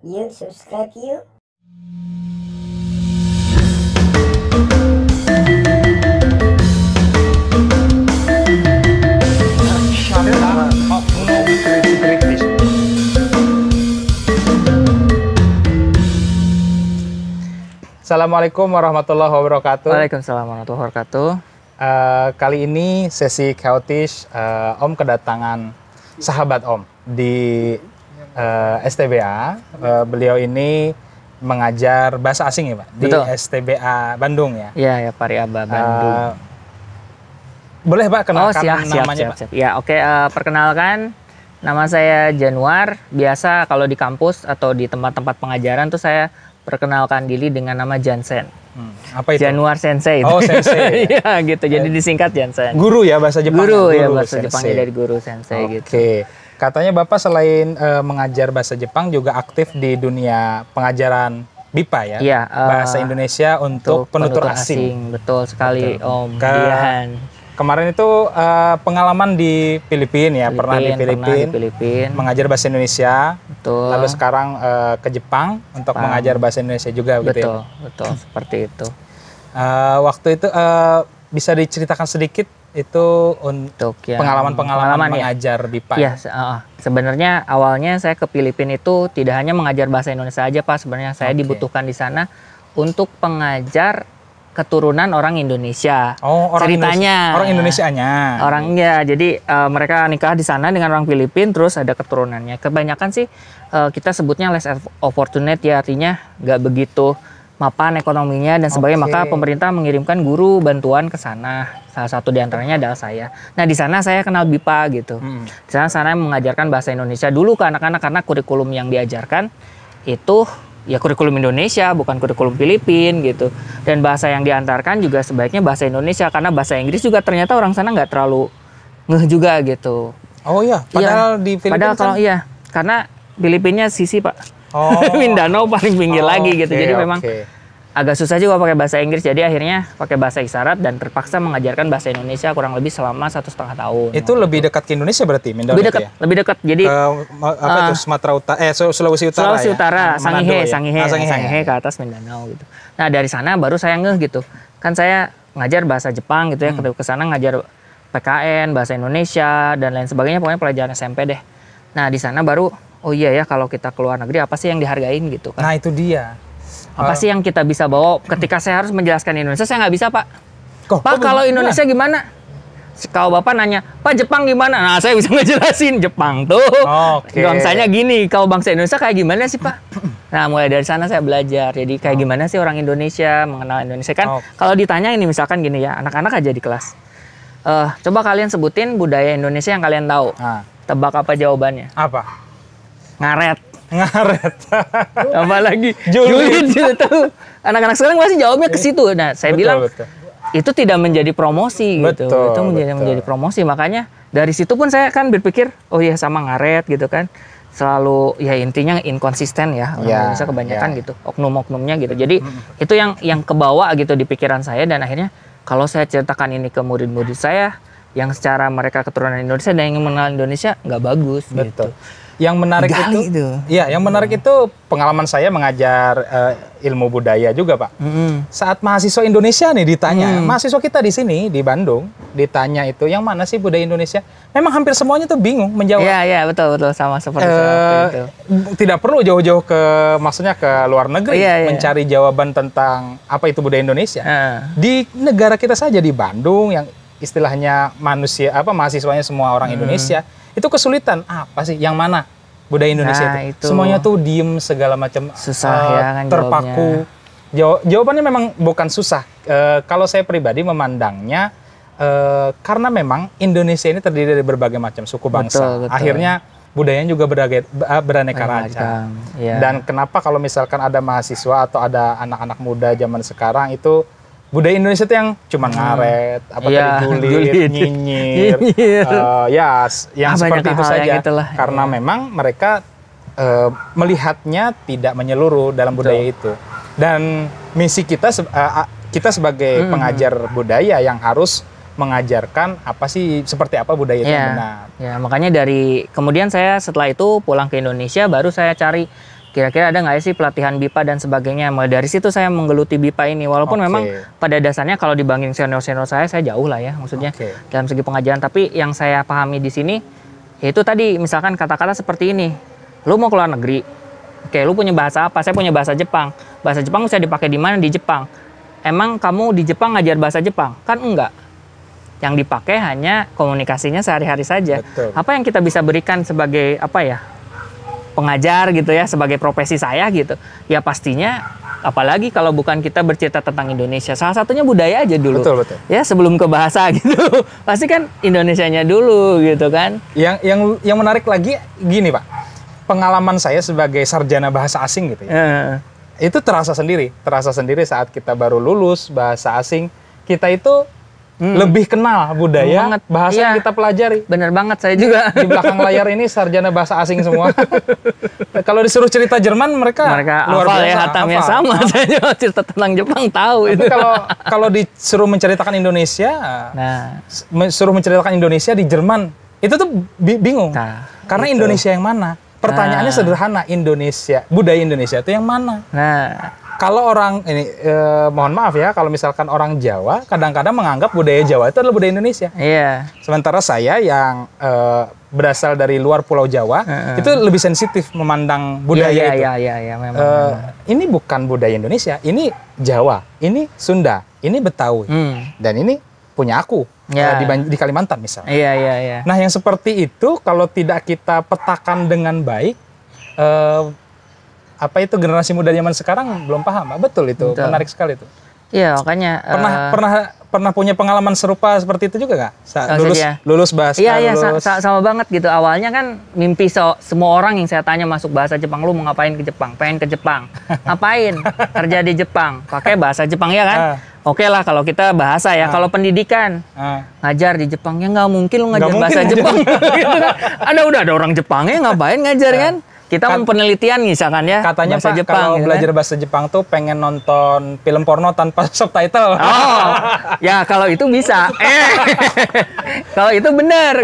Yuk, subscribe yuk. Assalamualaikum warahmatullahi wabarakatuh. Waalaikumsalam warahmatullahi wabarakatuh. Kali ini sesi Chaotish, Om kedatangan sahabat Om di STBA. Beliau ini mengajar bahasa asing ya Pak? Di Betul. STBA Bandung ya? Iya, ya Pariaba Bandung. Boleh Pak kenalkan namanya Pak? siap. Ya, oke. Perkenalkan, nama saya Januar. Biasa kalau di kampus atau di tempat-tempat pengajaran tuh saya perkenalkan diri dengan nama Jansen. Apa itu? Januar Sensei. Oh, Sensei. Iya, gitu. Jadi disingkat Jansen. Guru ya bahasa Jepang? Guru ya, bahasa Sensei. Jepangnya dari guru Sensei gitu. Oke. Katanya Bapak selain mengajar bahasa Jepang juga aktif di dunia pengajaran BIPA ya? Iya. Bahasa Indonesia untuk penutur asing. Betul sekali, Betul. Om Ke- Dian. Kemarin itu pengalaman di Filipina ya, pernah di Filipina mengajar bahasa Indonesia. Betul. Lalu sekarang ke Jepang untuk mengajar bahasa Indonesia juga gitu ya. Betul, seperti itu. Waktu itu bisa diceritakan sedikit itu untuk yang pengalaman ya? mengajar BIPA. Iya, sebenarnya awalnya saya ke Filipina itu tidak hanya mengajar bahasa Indonesia aja Pak. Sebenarnya saya dibutuhkan di sana untuk pengajar keturunan orang Indonesia. Oh, ceritanya orang Indonesianya. Orangnya, jadi mereka nikah di sana dengan orang Filipina, terus ada keturunannya. Kebanyakan sih kita sebutnya less fortunate ya, artinya nggak begitu mapan ekonominya dan sebagainya. Maka pemerintah mengirimkan guru bantuan ke sana. Salah satu diantaranya adalah saya. Nah di sana saya kenal BIPA gitu. Di sana saya mengajarkan bahasa Indonesia dulu ke anak-anak karena kurikulum yang diajarkan itu ya kurikulum Indonesia, bukan kurikulum Filipina gitu. Dan bahasa yang diantarkan juga sebaiknya bahasa Indonesia karena bahasa Inggris juga ternyata orang sana nggak terlalu ngeh juga gitu. Oh iya, padahal di Filipina Padahal iya, karena Filipinnya sisi Pak. Oh. Mindanao paling pinggir lagi gitu. Jadi memang agak susah juga pakai bahasa Inggris. Jadi akhirnya pakai bahasa isyarat dan terpaksa mengajarkan bahasa Indonesia kurang lebih selama 1,5 tahun. Itu lebih dekat ke Indonesia berarti Mindanao ya? Lebih dekat. Jadi apa itu Sumatera Utara Sulawesi Utara Sulawesi ya? Utara, Manado Sangihe ke atas Mindanao gitu. Nah, dari sana baru saya ngeh gitu. Kan saya ngajar bahasa Jepang gitu ya, ke sana ngajar PKN, bahasa Indonesia dan lain sebagainya, pokoknya pelajaran SMP deh. Nah, di sana baru oh iya ya, kalau kita keluar negeri apa sih yang dihargain gitu kan. Nah, itu dia. Apa sih yang kita bisa bawa ketika saya harus menjelaskan Indonesia? Saya nggak bisa Pak. Pak, Kok kalau gimana? Indonesia gimana? Kalau Bapak nanya, Pak Jepang gimana? Nah, saya bisa ngejelasin Jepang tuh. Bangsanya gini, kalau bangsa Indonesia kayak gimana sih Pak? Nah, mulai dari sana saya belajar. Jadi kayak gimana sih orang Indonesia, mengenal Indonesia kan. Kalau ditanya ini misalkan gini ya, anak-anak aja di kelas. Coba kalian sebutin budaya Indonesia yang kalian tahu. Tebak apa jawabannya? Apa? Ngaret. Apalagi julid gitu. Anak-anak sekarang masih jawabnya ke situ. Nah, saya bilang itu tidak menjadi promosi gitu. Itu menjadi promosi. Makanya dari situ pun saya kan berpikir, oh iya sama ngaret gitu kan. Selalu ya intinya inkonsisten ya. Orang Indonesia kebanyakan gitu. Oknum-oknumnya gitu. Jadi itu yang kebawa gitu di pikiran saya dan akhirnya kalau saya ceritakan ini ke murid-murid saya yang secara mereka keturunan Indonesia dan yang mengenal Indonesia nggak bagus gitu. Yang menarik yang menarik itu pengalaman saya mengajar ilmu budaya juga Pak. Saat mahasiswa Indonesia nih ditanya, mahasiswa kita di sini di Bandung ditanya itu yang mana sih budaya Indonesia? Memang hampir semuanya tuh bingung menjawab. Iya betul sama seperti itu. Tidak perlu jauh-jauh maksudnya ke luar negeri mencari jawaban tentang apa itu budaya Indonesia. Di negara kita saja di Bandung yang istilahnya mahasiswanya semua orang Indonesia. Itu kesulitan apa sih? Yang mana budaya Indonesia itu? Semuanya tuh diem segala macam, susah ya kan terpaku. Jawabannya memang bukan susah. Kalau saya pribadi memandangnya karena memang Indonesia ini terdiri dari berbagai macam suku bangsa. Betul. Akhirnya budayanya juga beraneka ragam. Dan kenapa kalau misalkan ada mahasiswa atau ada anak-anak muda zaman sekarang itu budaya Indonesia itu yang cuma ngaret, julid, nyinyir, yang seperti itu saja. Karena memang mereka melihatnya tidak menyeluruh dalam budaya itu. Dan misi kita sebagai pengajar budaya yang harus mengajarkan seperti apa budaya itu yang benar. Ya, makanya kemudian saya setelah itu pulang ke Indonesia baru saya cari kira-kira ada nggak sih pelatihan BIPA dan sebagainya. Mulai dari situ saya menggeluti BIPA ini, walaupun memang pada dasarnya kalau dibanding senior-senior saya jauh lah ya, maksudnya dalam segi pengajaran. Tapi yang saya pahami di sini, yaitu tadi misalkan kata-kata seperti ini, lu mau keluar negeri, oke, lu punya bahasa apa? Saya punya bahasa Jepang. Bahasa Jepang bisa dipakai di mana? Di Jepang. Emang kamu di Jepang ngajar bahasa Jepang? Kan enggak. Yang dipakai hanya komunikasinya sehari-hari saja. Betul. Apa yang kita bisa berikan sebagai apa ya? Pengajar gitu ya, sebagai profesi saya gitu. Ya pastinya apalagi kalau bukan kita bercerita tentang Indonesia. Salah satunya budaya aja dulu. Betul. Ya, sebelum ke bahasa gitu. Pasti kan Indonesianya dulu gitu kan. Yang menarik lagi gini, Pak. Pengalaman saya sebagai sarjana bahasa asing gitu ya. Itu terasa sendiri saat kita baru lulus bahasa asing. Kita itu lebih kenal budaya bahasa yang kita pelajari. Bener banget, saya juga. Di belakang layar ini sarjana bahasa asing semua. Kalau disuruh cerita Jerman mereka luar biasa. Ya, hatamnya sama. Saya juga cerita tentang Jepang tahu. Tapi kalau disuruh menceritakan Indonesia, di Jerman, itu tuh bingung. Karena gitu. Indonesia yang mana? Pertanyaannya sederhana, budaya Indonesia itu yang mana? Kalau orang ini, mohon maaf ya, kalau misalkan orang Jawa, kadang-kadang menganggap budaya Jawa itu adalah budaya Indonesia. Iya. Sementara saya yang berasal dari luar Pulau Jawa, itu lebih sensitif memandang budaya itu. Iya, memang. Ini bukan budaya Indonesia, ini Jawa, ini Sunda, ini Betawi, dan ini punya aku di Kalimantan misalnya. Iya. Nah, yang seperti itu kalau tidak kita petakan dengan baik, apa itu generasi muda zaman sekarang belum paham. Betul itu. Menarik sekali itu. Iya, makanya pernah punya pengalaman serupa seperti itu juga nggak? Lulus bahasa. Iya, sama banget gitu. Awalnya kan mimpi semua orang yang saya tanya masuk bahasa Jepang, lu mau ngapain ke Jepang? Pengen ke Jepang. Ngapain? Kerja di Jepang. Pakai bahasa Jepang ya kan? Oke lah kalau kita bahasa ya. Kalau pendidikan, ngajar di Jepang ya nggak mungkin lu ngajar bahasa Jepang. Gitu kan? Udah ada orang Jepangnya ngapain ngajar kan? Kita penelitian misalkan ya. Katanya bahasa Pak, Jepang, kalau gitu belajar bahasa Jepang tuh pengen nonton film porno tanpa subtitle. Oh, ya kalau itu bisa. Kalau itu benar.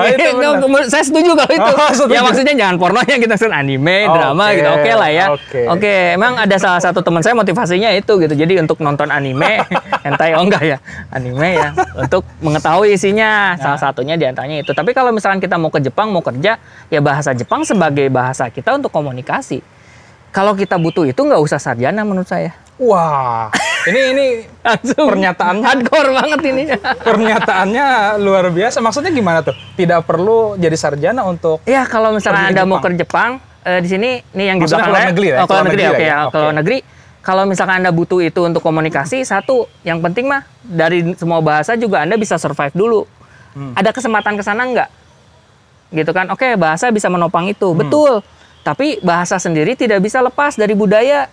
Saya setuju kalau itu. Ya maksudnya jangan pornonya, kita sebut anime, drama gitu. Oke lah ya. Oke, emang ada salah satu teman saya motivasinya itu gitu. Jadi untuk nonton anime, hentai enggak ya? Anime ya. Untuk mengetahui isinya. Salah satunya diantaranya itu. Tapi kalau misalkan kita mau ke Jepang, mau kerja, ya bahasa Jepang sebagai bahasa kita untuk komunikasi. Kalau kita butuh itu nggak usah sarjana menurut saya. Wah, ini pernyataannya hardcore banget ini. Pernyataannya luar biasa. Maksudnya gimana tuh? Tidak perlu jadi sarjana untuk? Ya kalau misalnya Anda mau ke Jepang, di sini nih yang di belakang saya. Negeri, ya? Kalau negeri, oke. Kalau negeri, kalau misalkan Anda butuh itu untuk komunikasi, satu yang penting mah dari semua bahasa juga Anda bisa survive dulu. Ada kesempatan ke sana nggak? Gitu kan? Oke, bahasa bisa menopang itu, betul. Tapi bahasa sendiri tidak bisa lepas dari budaya.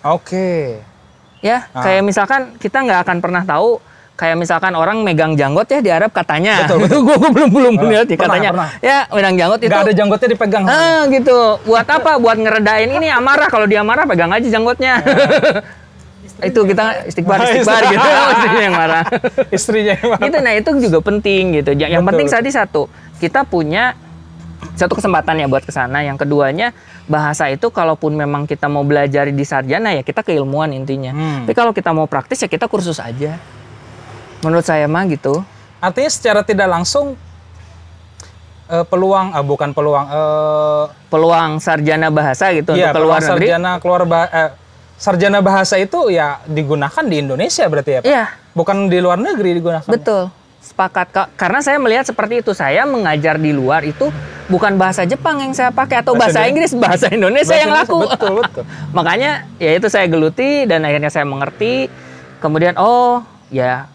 Ya, kayak misalkan kita nggak akan pernah tahu, kayak misalkan orang megang janggot ya di Arab katanya. Betul. Gue belum lihat ya katanya. Ya, megang janggot itu. Nggak ada janggotnya dipegang. Gitu. Buat apa? Buat ngeredain ini amarah. Kalau dia marah pegang aja janggotnya. Itu kita istighbar gitu. Istrinya yang marah. Istrinya yang marah. Gitu, nah itu juga penting gitu. Yang penting tadi satu, kita punya satu kesempatan ya buat kesana. Yang keduanya, bahasa itu kalaupun memang kita mau belajar di sarjana ya kita keilmuan intinya. Tapi kalau kita mau praktis ya kita kursus aja. Menurut saya mah gitu. Artinya secara tidak langsung peluang sarjana bahasa gitu untuk keluar negeri. Sarjana bahasa itu ya digunakan di Indonesia berarti ya Pak? Iya. Bukan di luar negeri digunakan. Betul. Sepakat, karena saya melihat seperti itu. Saya mengajar di luar itu bukan bahasa Jepang yang saya pakai atau bahasa Inggris, bahasa Indonesia yang laku. Betul. Makanya ya itu saya geluti dan akhirnya saya mengerti. Kemudian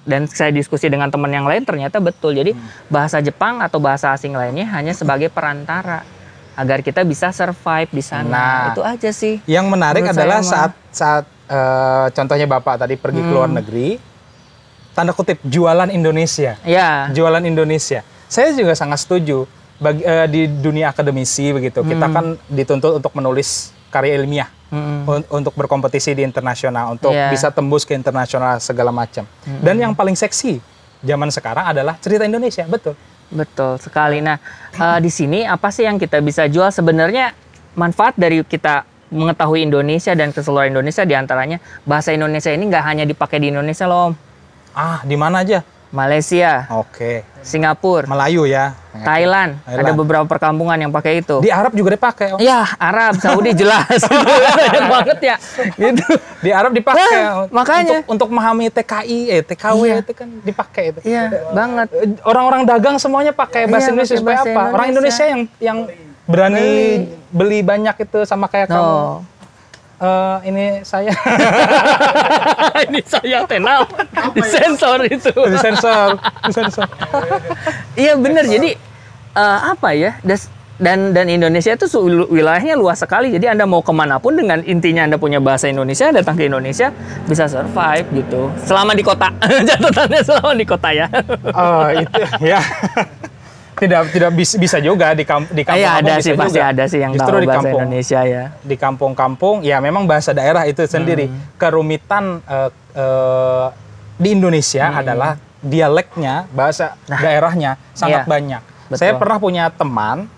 dan saya diskusi dengan teman yang lain ternyata betul. Jadi bahasa Jepang atau bahasa asing lainnya hanya sebagai perantara agar kita bisa survive di sana. Nah, itu aja sih. Yang menarik adalah saat contohnya Bapak tadi pergi ke luar negeri, tanda kutip jualan Indonesia. Ya. Jualan Indonesia. Saya juga sangat setuju di dunia akademisi begitu. Kita kan dituntut untuk menulis karya ilmiah untuk berkompetisi di internasional, untuk bisa tembus ke internasional segala macam. Dan yang paling seksi zaman sekarang adalah cerita Indonesia, betul. Betul sekali. Nah, di sini apa sih yang kita bisa jual sebenarnya? Manfaat dari kita mengetahui Indonesia dan keseluruhan Indonesia, diantaranya bahasa Indonesia ini nggak hanya dipakai di Indonesia loh Om. Ah, di mana aja? Malaysia, Oke. Singapura, Melayu ya. Thailand. Ada beberapa perkampungan yang pakai itu. Di Arab juga dipakai. Ya, Arab, Saudi jelas. Banyak banget ya. Gitu. Di Arab dipakai. Makanya untuk memahami TKI, TKW itu kan dipakai itu. Iya, banget. Orang-orang dagang semuanya pakai bahasa Indonesia supaya apa? Orang Indonesia yang berani beli banyak itu sama kayak kamu. Ini saya. Ini saya tenang. Disensor itu. Disensor. Iya benar. Jadi apa ya? Dan Indonesia itu wilayahnya luas sekali. Jadi Anda mau kemanapun dengan intinya Anda punya bahasa Indonesia, datang ke Indonesia bisa survive gitu. Selama di kota. Catatannya selama di kota ya. Oh itu ya. Tidak bisa juga di kampung. Iya ada sih, pasti ada sih yang justru tahu di bahasa kampung, Indonesia ya. Di kampung-kampung ya memang bahasa daerah itu sendiri. Kerumitan di Indonesia adalah dialeknya, bahasa daerahnya sangat banyak. Betul. Saya pernah punya teman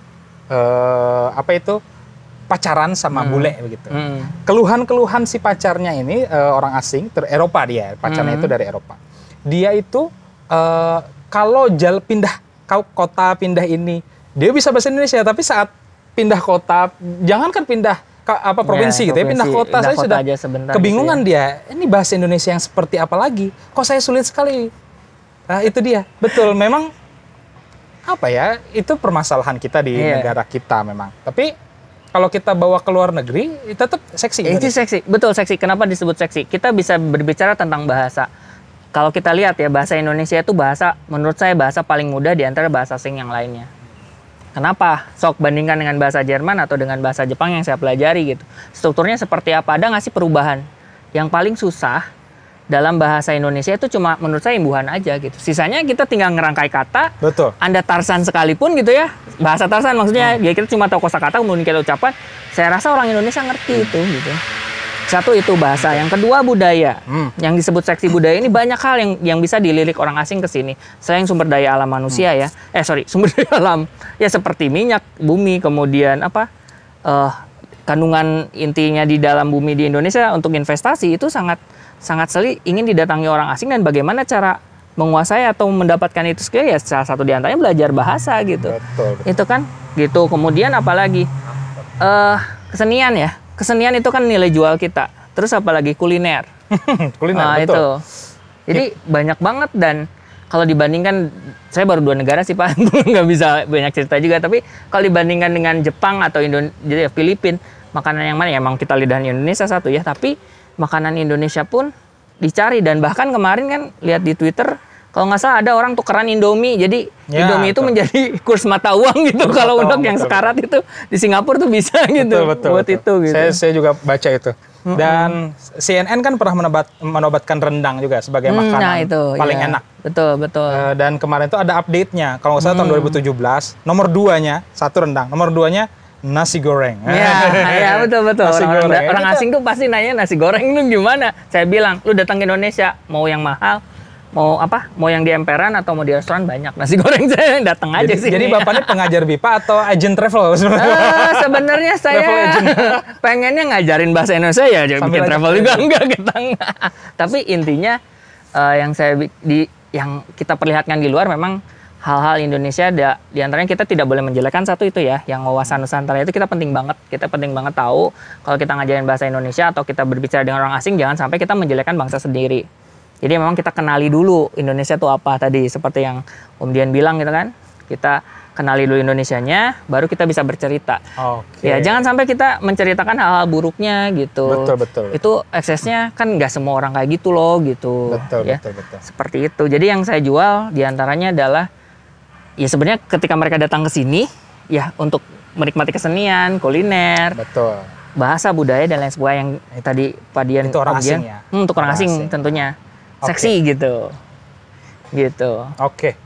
pacaran sama bule begitu. Keluhan-keluhan si pacarnya ini orang asing, Eropa dia, pacarnya itu dari Eropa. Dia itu kalau pindah kota, pindah ini, dia bisa bahasa Indonesia, tapi saat pindah kota, jangankan pindah provinsi gitu ya, pindah kota saya sudah kebingungan gitu ya. Dia. Ini bahasa Indonesia yang seperti apa lagi? Kok saya sulit sekali. Nah, itu dia. Betul, memang apa ya? Itu permasalahan kita di negara kita memang. Tapi kalau kita bawa ke luar negeri, tetap seksi. Itu seksi, betul seksi. Kenapa disebut seksi? Kita bisa berbicara tentang bahasa. Kalau kita lihat ya, bahasa Indonesia itu menurut saya bahasa paling mudah di antara bahasa asing yang lainnya. Kenapa? Sok bandingkan dengan bahasa Jerman atau dengan bahasa Jepang yang saya pelajari gitu. Strukturnya seperti apa? Ada nggak sih perubahan? Yang paling susah dalam bahasa Indonesia itu cuma menurut saya imbuhan aja gitu. Sisanya kita tinggal ngerangkai kata. Betul. Anda Tarsan sekalipun gitu ya. Bahasa Tarsan maksudnya ya kita cuma tahu kosakata kemudian kita ucapan. Saya rasa orang Indonesia ngerti itu gitu. Satu itu bahasa, yang kedua budaya. Yang disebut seksi budaya ini banyak hal yang bisa dilirik orang asing ke sini. Selain sumber daya alam manusia ya. Sumber daya alam ya seperti minyak, bumi, kemudian kandungan intinya di dalam bumi di Indonesia untuk investasi itu sangat ingin didatangi orang asing, dan bagaimana cara menguasai atau mendapatkan itu skill ya salah satu diantaranya belajar bahasa gitu. Betul. Itu kan gitu. Kemudian apalagi kesenian ya. Kesenian itu kan nilai jual kita. Terus apalagi kuliner. Kuliner, betul. Itu. Jadi banyak banget, dan kalau dibandingkan, saya baru 2 negara sih Pak, nggak bisa banyak cerita juga. Tapi kalau dibandingkan dengan Jepang atau Filipina, makanan yang mana ya, emang kita lidahnya Indonesia satu ya, tapi makanan Indonesia pun dicari. Dan bahkan kemarin kan lihat di Twitter, kalau nggak salah ada orang tukeran Indomie, jadi Indomie itu menjadi kurs mata uang gitu. Kalau untuk yang sekarat itu di Singapura tuh bisa gitu. Betul. Itu gitu. Saya juga baca itu. Dan CNN kan pernah menobatkan rendang juga sebagai makanan paling enak. Betul. Dan kemarin itu ada update-nya. Kalau nggak salah tahun 2017, nomor 2-nya satu rendang, nomor 2-nya nasi goreng. Iya, betul. Orang asing tuh pasti nanya nasi goreng itu gimana. Saya bilang, lu datang ke Indonesia mau yang mahal, mau yang di emperan atau mau di restoran, banyak nasi goreng. Saya datang aja sih. Jadi Bapak ini pengajar BIPA atau agent travel sebenarnya? Sebenarnya saya pengennya ngajarin bahasa Indonesia ya, bikin travel juga enggak kita. Tapi intinya yang kita perlihatkan di luar memang hal-hal Indonesia di antaranya kita tidak boleh menjelekkan satu itu ya, yang wawasan Nusantara itu kita penting banget tahu. Kalau kita ngajarin bahasa Indonesia atau kita berbicara dengan orang asing, jangan sampai kita menjelekkan bangsa sendiri. Jadi memang kita kenali dulu Indonesia itu apa tadi, seperti yang Om Dian bilang gitu kan. Kita kenali dulu Indonesianya, baru kita bisa bercerita. Ya, jangan sampai kita menceritakan hal-hal buruknya gitu. Betul. Itu eksesnya kan nggak semua orang kayak gitu loh gitu. Betul. Seperti itu. Jadi yang saya jual diantaranya adalah ya sebenarnya ketika mereka datang ke sini ya untuk menikmati kesenian, kuliner, bahasa, budaya dan lain sebagainya yang tadi Pak Dian. Itu orang asing ya? Untuk orang asing tentunya. Seksi gitu. Oke.